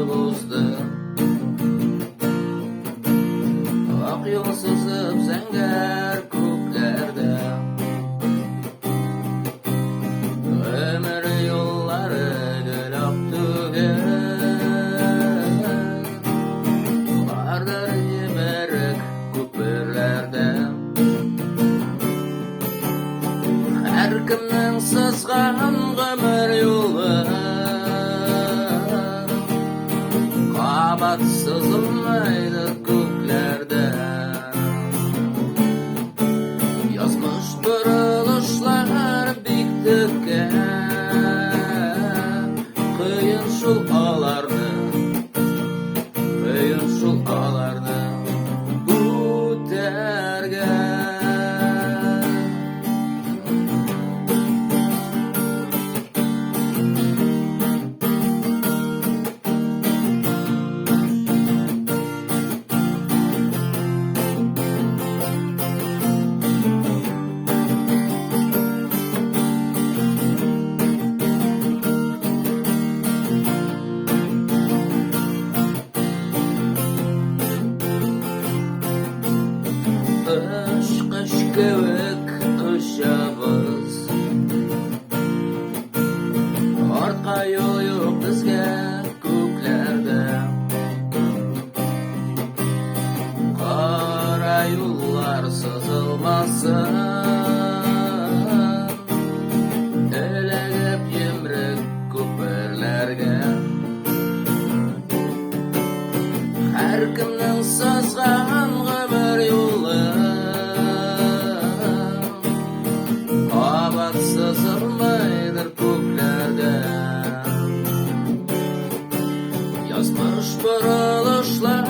bozdu. Ak yol sızıp zengər köklerde, ömür yolları gül aktügen, vardır yemerek köpürlerde. Her kimden sızgan ömür yolu, kabat sızılmaydı köklerde. Yazmış kırılışlar biktikке, kıyın şul ağlardı, kıyın şul ağlardı Gütergen. Kış kevik ışığımız, orta yol yok bizge köklerde. Kara yollar sızılmasın, elegip yemrek köpürlerge. Her kimden sızgan ömür yolu, kabat sızılmaydır köklerde. Yazmış kırılışlar